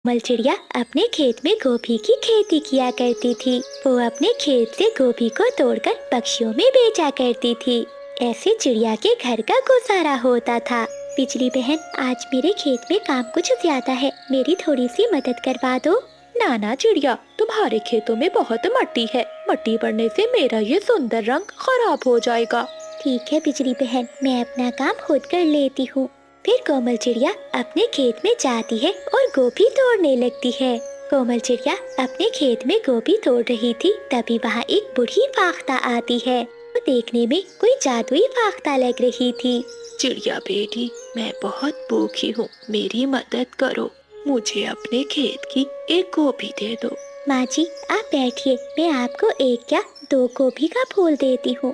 कोमल चिड़िया अपने खेत में गोभी की खेती किया करती थी। वो अपने खेत से गोभी को तोड़कर पक्षियों में बेचा करती थी। ऐसे चिड़िया के घर का गुजारा होता था। बिजली बहन, आज मेरे खेत में काम कुछ ज्यादा है, मेरी थोड़ी सी मदद करवा दो। नाना चिड़िया, तुम्हारे खेतों में बहुत मट्टी है। मट्टी पड़ने से मेरा ये सुंदर रंग खराब हो जाएगा। ठीक है बिजली बहन, मैं अपना काम खुद कर लेती हूँ। फिर कोमल चिड़िया अपने खेत में जाती है और गोभी तोड़ने लगती है। कोमल चिड़िया अपने खेत में गोभी तोड़ रही थी, तभी वहाँ एक बूढ़ी फाख्ता आती है। वो देखने में कोई जादुई फाख्ता लग रही थी। चिड़िया बेटी, मैं बहुत भूखी हूँ, मेरी मदद करो। मुझे अपने खेत की एक गोभी दे दो। माँ जी, आप बैठिए, मैं आपको एक या दो गोभी का फूल देती हूँ।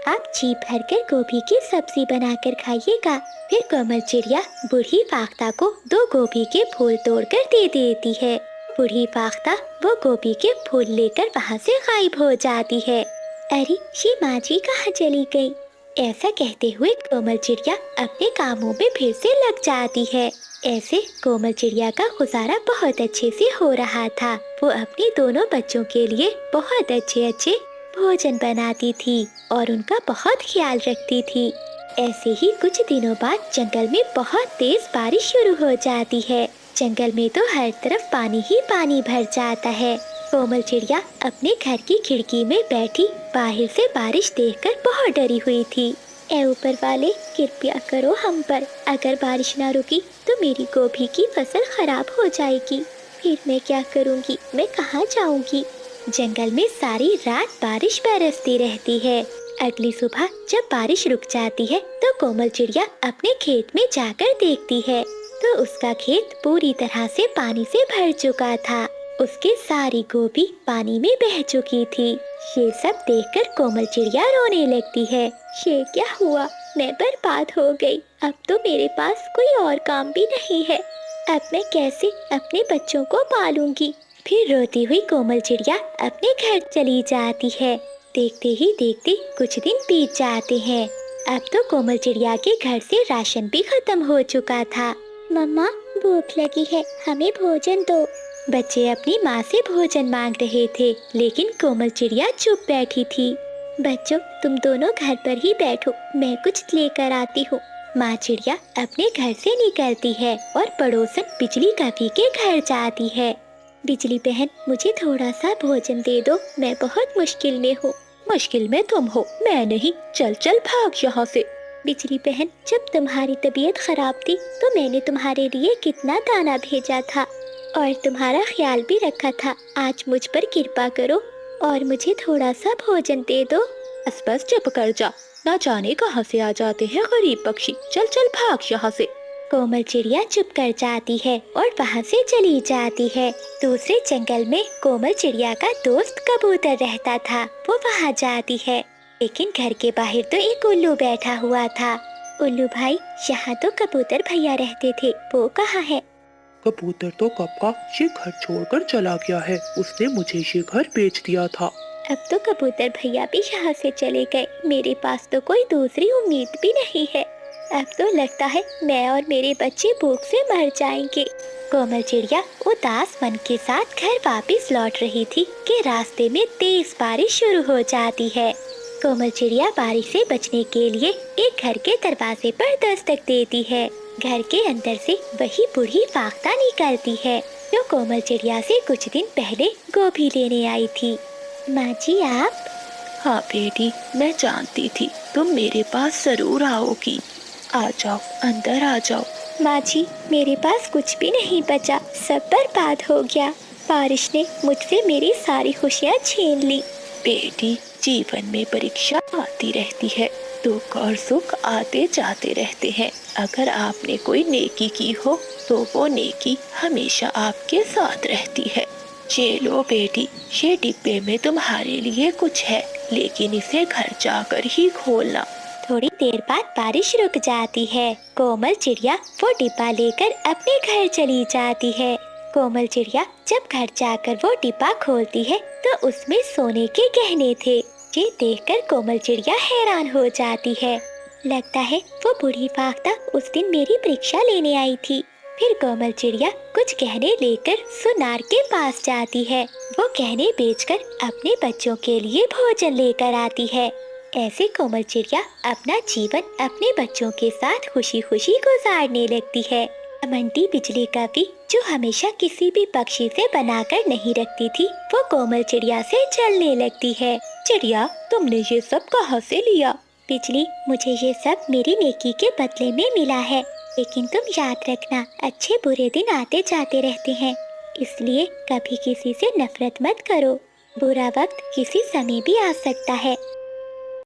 आप जी भरकर गोभी की सब्जी बनाकर खाइएगा। फिर कोमल चिड़िया बूढ़ी फाख्ता को दो गोभी के फूल तोड़कर दे देती है। बूढ़ी फाख्ता वो गोभी के फूल लेकर वहाँ से गायब हो जाती है। अरे, ये माँ जी कहाँ चली गई? ऐसा कहते हुए कोमल चिड़िया अपने कामों में फिर से लग जाती है। ऐसे कोमल चिड़िया का गुजारा बहुत अच्छे से हो रहा था। वो अपने दोनों बच्चों के लिए बहुत अच्छे अच्छे भोजन बनाती थी और उनका बहुत ख्याल रखती थी। ऐसे ही कुछ दिनों बाद जंगल में बहुत तेज बारिश शुरू हो जाती है। जंगल में तो हर तरफ पानी ही पानी भर जाता है। कोमल चिड़िया अपने घर की खिड़की में बैठी बाहर से बारिश देखकर बहुत डरी हुई थी। ऐ ऊपर वाले, कृपया करो हम पर। अगर बारिश ना रुकी तो मेरी गोभी की फसल खराब हो जाएगी। फिर मैं क्या करूँगी? मैं कहाँ जाऊँगी? जंगल में सारी रात बारिश बरसती रहती है। अगली सुबह जब बारिश रुक जाती है तो कोमल चिड़िया अपने खेत में जाकर देखती है तो उसका खेत पूरी तरह से पानी से भर चुका था। उसकी सारी गोभी पानी में बह चुकी थी। ये सब देखकर कोमल चिड़िया रोने लगती है। ये क्या हुआ? मैं बर्बाद हो गई। अब तो मेरे पास कोई और काम भी नहीं है। अब मैं कैसे अपने बच्चों को पालूंगी? फिर रोती हुई कोमल चिड़िया अपने घर चली जाती है। देखते ही देखते कुछ दिन बीत जाते हैं। अब तो कोमल चिड़िया के घर से राशन भी खत्म हो चुका था। मम्मा, भूख लगी है, हमें भोजन दो। बच्चे अपनी माँ से भोजन मांग रहे थे, लेकिन कोमल चिड़िया चुप बैठी थी। बच्चों, तुम दोनों घर पर ही बैठो, मैं कुछ लेकर आती हूँ। माँ चिड़िया अपने घर से निकलती है और पड़ोसन बिजली कभी के घर जाती है। बिजली बहन, मुझे थोड़ा सा भोजन दे दो, मैं बहुत मुश्किल में हूँ। मुश्किल में तुम हो, मैं नहीं। चल चल भाग यहाँ से। बिजली बहन, जब तुम्हारी तबीयत खराब थी तो मैंने तुम्हारे लिए कितना दाना भेजा था और तुम्हारा ख्याल भी रखा था। आज मुझ पर कृपा करो और मुझे थोड़ा सा भोजन दे दो। बस बस चुप कर जा, ना जाने कहाँ से आ जाते हैं गरीब पक्षी। चल चल भाग यहाँ से। कोमल चिड़िया चुप कर जाती है और वहाँ से चली जाती है। दूसरे जंगल में कोमल चिड़िया का दोस्त कबूतर रहता था। वो वहाँ जाती है, लेकिन घर के बाहर तो एक उल्लू बैठा हुआ था। उल्लू भाई, यहाँ तो कबूतर भैया रहते थे, वो कहाँ है? कबूतर तो कब का ये घर छोड़कर चला गया है। उसने मुझे ये घर बेच दिया था। अब तो कबूतर भैया भी यहाँ से चले गए। मेरे पास तो कोई दूसरी उम्मीद भी नहीं है। अब तो लगता है मैं और मेरे बच्चे भूख से मर जाएंगे। कोमल चिड़िया उदास मन के साथ घर वापस लौट रही थी कि रास्ते में तेज बारिश शुरू हो जाती है। कोमल चिड़िया बारिश से बचने के लिए एक घर के दरवाजे पर दस्तक देती है। घर के अंदर से वही बूढ़ी फाख्ता निकलती है जो कोमल चिड़िया से कुछ दिन पहले गोभी लेने आई थी। माँ जी, आप? हाँ बेटी, मैं जानती थी तुम मेरे पास जरूर आओगी। आ जाओ, अंदर आ जाओ। माँ जी, मेरे पास कुछ भी नहीं बचा, सब बर्बाद हो गया। बारिश ने मुझसे मेरी सारी खुशियाँ छीन ली। बेटी, जीवन में परीक्षा आती रहती है, दुख और सुख आते जाते रहते हैं। अगर आपने कोई नेकी की हो तो वो नेकी हमेशा आपके साथ रहती है। ये लो बेटी, ये डिब्बे में तुम्हारे लिए कुछ है, लेकिन इसे घर जाकर ही खोलना। थोड़ी देर बाद बारिश रुक जाती है। कोमल चिड़िया वो डिब्बा लेकर अपने घर चली जाती है। कोमल चिड़िया जब घर जाकर वो डिब्बा खोलती है तो उसमें सोने के गहने थे। ये देखकर कोमल चिड़िया हैरान हो जाती है। लगता है वो बूढ़ी फाख्ता उस दिन मेरी परीक्षा लेने आई थी। फिर कोमल चिड़िया कुछ गहने लेकर सुनार के पास जाती है। वो गहने बेचकर अपने बच्चों के लिए भोजन लेकर आती है। ऐसे कोमल चिड़िया अपना जीवन अपने बच्चों के साथ खुशी खुशी गुजारने लगती है। घमंडी बिजली का भी जो हमेशा किसी भी पक्षी से बनाकर नहीं रखती थी, वो कोमल चिड़िया से जलने लगती है। चिड़िया, तुमने ये सब कहाँ से लिया? बिजली, मुझे ये सब मेरी नेकी के बदले में मिला है, लेकिन तुम याद रखना, अच्छे बुरे दिन आते जाते रहते हैं, इसलिए कभी किसी से नफरत मत करो। बुरा वक्त किसी समय भी आ सकता है।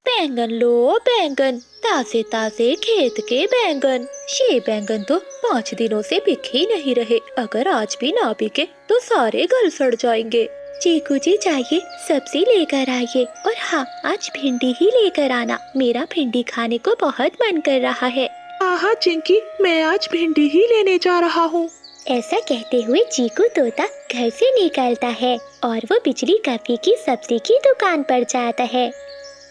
बैंगन लो बैंगन, ताजे ताजे खेत के बैंगन। ये बैंगन तो 5 दिनों से बिके ही नहीं रहे, अगर आज भी ना बिके तो सारे गल सड़ जाएंगे। चीकू जी, जाइए सब्जी लेकर आइए, और हाँ, आज भिंडी ही लेकर आना, मेरा भिंडी खाने को बहुत मन कर रहा है। हाँ चिंकी, मैं आज भिंडी ही लेने जा रहा हूँ। ऐसा कहते हुए चीकू तोता घर से निकलता है और वो बिजली काफी की सब्जी की दुकान पर जाता है।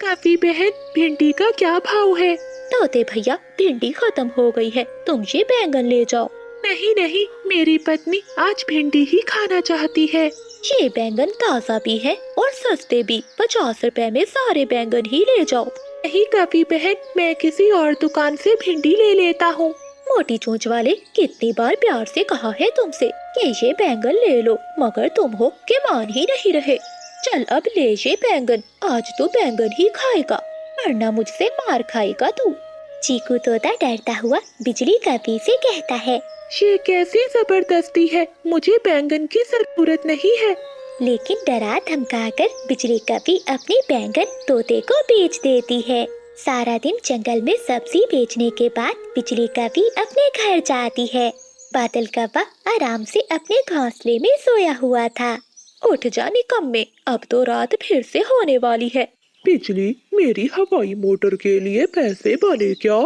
काफी बहन, भिंडी का क्या भाव है? तोते भैया, भिंडी खत्म हो गई है, तुम ये बैंगन ले जाओ। नहीं नहीं, मेरी पत्नी आज भिंडी ही खाना चाहती है। ये बैंगन ताज़ा भी है और सस्ते भी, 50 रुपए में सारे बैंगन ही ले जाओ। नहीं काफी बहन, मैं किसी और दुकान से भिंडी ले लेता हूँ। मोटी चोंच वाले, कितनी बार प्यार से कहा है तुमसे कि ये बैंगन ले लो, मगर तुम हो कि मान ही नहीं रहे। चल अब ले ये बैंगन, आज तो बैंगन ही खाएगा, वरना मुझसे मार खाएगा तू। चीकू तोता डरता हुआ बिजली कपी से कहता है, ये कैसी जबरदस्ती है, मुझे बैंगन की जरूरत नहीं है। लेकिन डरा धमकाकर बिजली कपी अपनी बैंगन तोते को बेच देती है। सारा दिन जंगल में सब्जी बेचने के बाद बिजली कपी अपने घर जाती है। बादल कौवा आराम से अपने घोंसले में सोया हुआ था। उठ जा निकम्मे, अब तो रात फिर से होने वाली है। बिजली, मेरी हवाई मोटर के लिए पैसे बने क्या?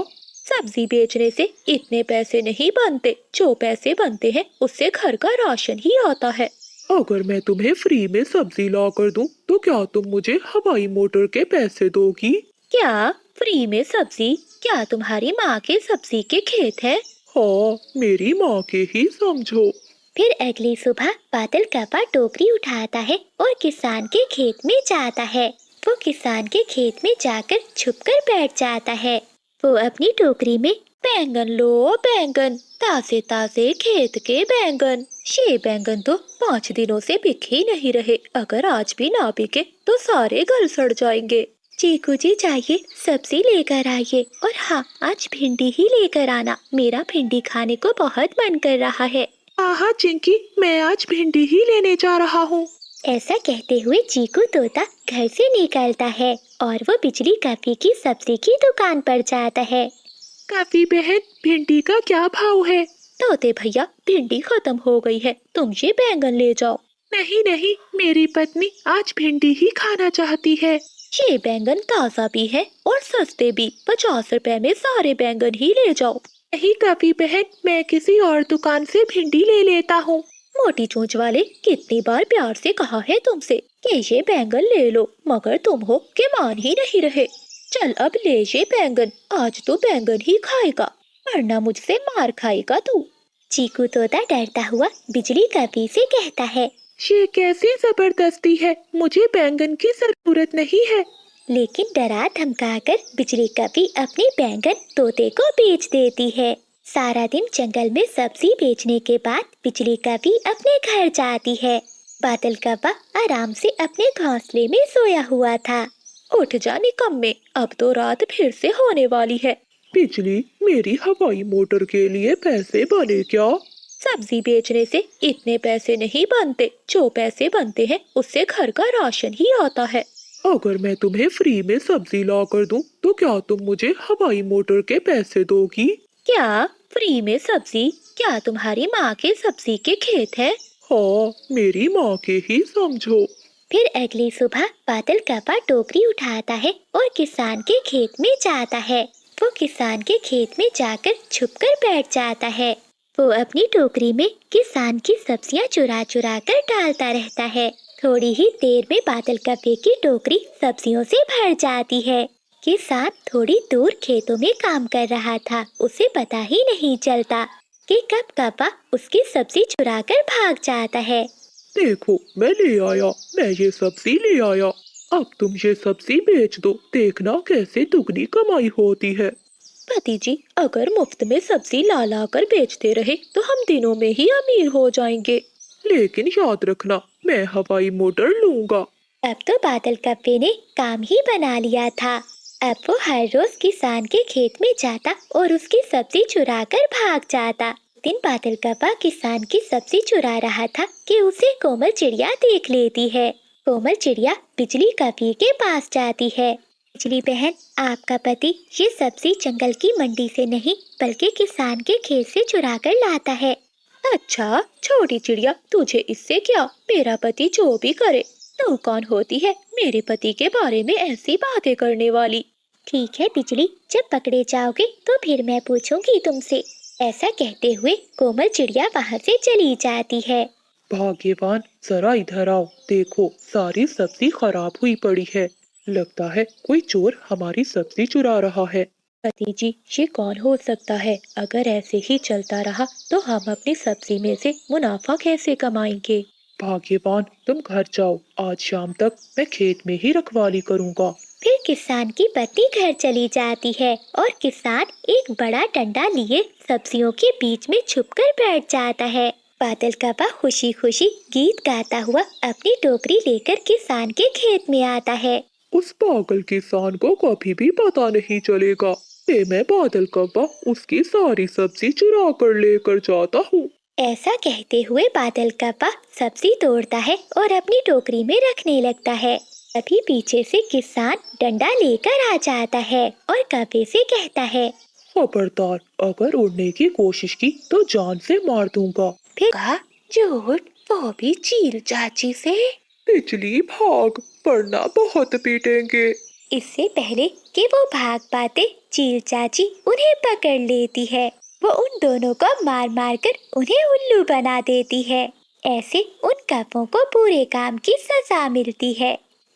सब्जी बेचने से इतने पैसे नहीं बनते, जो पैसे बनते हैं उससे घर का राशन ही आता है। अगर मैं तुम्हें फ्री में सब्जी ला कर दूं, तो क्या तुम मुझे हवाई मोटर के पैसे दोगी? क्या फ्री में सब्जी? क्या तुम्हारी माँ के सब्जी के खेत है? हाँ, मेरी माँ के ही समझो। फिर अगली सुबह बादल कौवा टोकरी उठाता है और किसान के खेत में जाता है। वो किसान के खेत में जाकर छुपकर बैठ जाता है। वो अपनी टोकरी में बैंगन लो बैंगन, ताजे ताजे खेत के बैंगन। ये बैंगन तो 5 दिनों से बिके ही नहीं रहे, अगर आज भी ना बिके तो सारे गल सड़ जाएंगे। चीकू जी, जाइए सब्जी लेकर आइए, और हाँ, आज भिंडी ही लेकर आना, मेरा भिंडी खाने को बहुत मन कर रहा है। हाँ चिंकी, मैं आज भिंडी ही लेने जा रहा हूँ। ऐसा कहते हुए चीकू तोता घर से निकलता है और वो बिजली कपी की सब्जी की दुकान पर जाता है। काफी बहन, भिंडी का क्या भाव है? तोते भैया, भिंडी खत्म हो गई है, तुम ये बैंगन ले जाओ। नहीं नहीं, मेरी पत्नी आज भिंडी ही खाना चाहती है। ये बैंगन ताज़ा भी है और सस्ते भी, 50 रुपए में सारे बैंगन ही ले जाओ। नहीं काफी बहन, मैं किसी और दुकान से भिंडी ले लेता हूँ। मोटी चोंच वाले, कितनी बार प्यार से कहा है तुमसे कि ये बैंगन ले लो, मगर तुम हो कि मान ही नहीं रहे। चल अब ले ये बैंगन, आज तो बैंगन ही खाएगा, वरना मुझसे मार खाएगा तू। चीकू तोता डरता हुआ बिजली कपी से कहता है, ये कैसी जबरदस्ती है, मुझे बैंगन की जरूरत नहीं है। लेकिन डरा धमकाकर बिजली कपी अपनी बैंगन तोते को बेच देती है। सारा दिन जंगल में सब्जी बेचने के बाद बिजली कपी अपने घर जाती है। बादल कौवा आराम से अपने घोंसले में सोया हुआ था। उठ जा निकम्मे, अब तो रात फिर से होने वाली है। बिजली, मेरी हवाई मोटर के लिए पैसे बने क्या? सब्जी बेचने से इतने पैसे नहीं बनते, जो पैसे बनते हैं उससे घर का राशन ही आता है। अगर मैं तुम्हें फ्री में सब्जी ला कर दूं, तो क्या तुम मुझे हवाई मोटर के पैसे दोगी? क्या फ्री में सब्जी? क्या तुम्हारी माँ के सब्जी के खेत है? हाँ, मेरी माँ के ही समझो। फिर अगली सुबह बादल कौवा टोकरी उठाता है और किसान के खेत में जाता है। वो किसान के खेत में जाकर छुपकर बैठ जाता है। वो अपनी टोकरी में किसान की सब्जियां चुरा चुरा कर डालता रहता है। थोड़ी ही देर में बादल कौवे की टोकरी सब्जियों से भर जाती है। किसान थोड़ी दूर खेतों में काम कर रहा था, उसे पता ही नहीं चलता। कि कब कप्पा उसकी सब्जी चुराकर भाग जाता है। देखो मैं ले आया, मैं ये सब्जी ले आया। अब तुम ये सब्जी बेच दो, देखना कैसे दुगनी कमाई होती है। पति जी, अगर मुफ्त में सब्जी ला ला कर बेचते रहे तो हम दिनों में ही अमीर हो जाएंगे। लेकिन याद रखना, मैं हवाई मोटर लूंगा। अब तो बादल कप्पे ने काम ही बना लिया था। अब वो हर रोज किसान के खेत में जाता और उसकी सब्जी चुराकर भाग जाता। दिन बादल कप्पा किसान की सब्जी चुरा रहा था कि उसे कोमल चिड़िया देख लेती है। कोमल चिड़िया बिजली कप्पे के पास जाती है। बिजली बहन, आपका पति ये सब्जी जंगल की मंडी से नहीं बल्कि किसान के खेत से चुरा कर लाता है। अच्छा छोटी चिड़िया, तुझे इससे क्या? मेरा पति जो भी करे। तू कौन होती है मेरे पति के बारे में ऐसी बातें करने वाली? ठीक है बिजली, जब पकड़े जाओगे तो फिर मैं पूछूंगी तुमसे। ऐसा कहते हुए कोमल चिड़िया वहाँ से चली जाती है। भाग्यवान, जरा इधर आओ, देखो सारी सब्जी खराब हुई पड़ी है। लगता है कोई चोर हमारी सब्जी चुरा रहा है। पति जी, ये कौन हो सकता है? अगर ऐसे ही चलता रहा तो हम अपनी सब्जी में से मुनाफा कैसे कमाएंगे? भाग्यवान, तुम घर जाओ, आज शाम तक मैं खेत में ही रखवाली करूंगा। फिर किसान की पत्नी घर चली जाती है और किसान एक बड़ा डंडा लिए सब्जियों के बीच में छुपकर बैठ जाता है। बादल कप्पा खुशी खुशी गीत गाता हुआ अपनी टोकरी लेकर किसान के खेत में आता है। उस पागल किसान को कभी भी पता नहीं चलेगा कि मैं बादल कप्पा उसकी सारी सब्जी चुरा कर लेकर जाता हूँ। ऐसा कहते हुए बादल कप्पा सब्जी तोड़ता है और अपनी टोकरी में रखने लगता है। तभी पीछे से किसान डंडा लेकर आ जाता है और कप्पे से कहता है, खबरदार, अगर उड़ने की कोशिश की तो जान से मार दूंगा। फिर कहा झूठ, वो भी चील चाची से। बिजली भाग, वरना बहुत पीटेंगे। इससे पहले कि वो भाग पाते, चील चाची उन्हें पकड़ लेती है। वो उन दोनों को मार मार कर उन्हें उल्लू बना देती है। ऐसे उन कप्पों को पूरे काम की सजा मिलती है।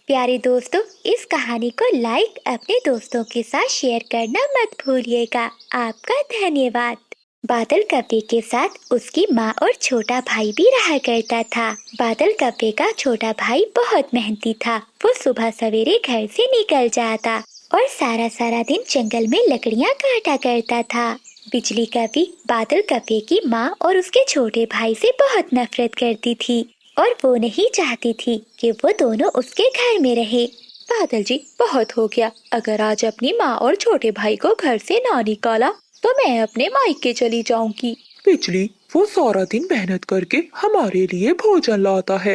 प्यारे दोस्तों, इस कहानी को लाइक अपने दोस्तों के साथ शेयर करना मत भूलिएगा। आपका धन्यवाद। बादल कप्पे के साथ उसकी माँ और छोटा भाई भी रहा करता था। बादल कप्पे का छोटा भाई बहुत मेहनती था। वो सुबह सवेरे घर से निकल जाता और सारा सारा दिन जंगल में लकड़ियाँ काटा करता था। बिजली कप्पी बादल कप्पे की माँ और उसके छोटे भाई से बहुत नफरत करती थी और वो नहीं चाहती थी कि वो दोनों उसके घर में रहे। बादल जी, बहुत हो गया। अगर आज अपनी माँ और छोटे भाई को घर से ना निकाला तो मैं अपने मायके चली जाऊंगी। बिजली, वो सारा दिन मेहनत करके हमारे लिए भोजन लाता है।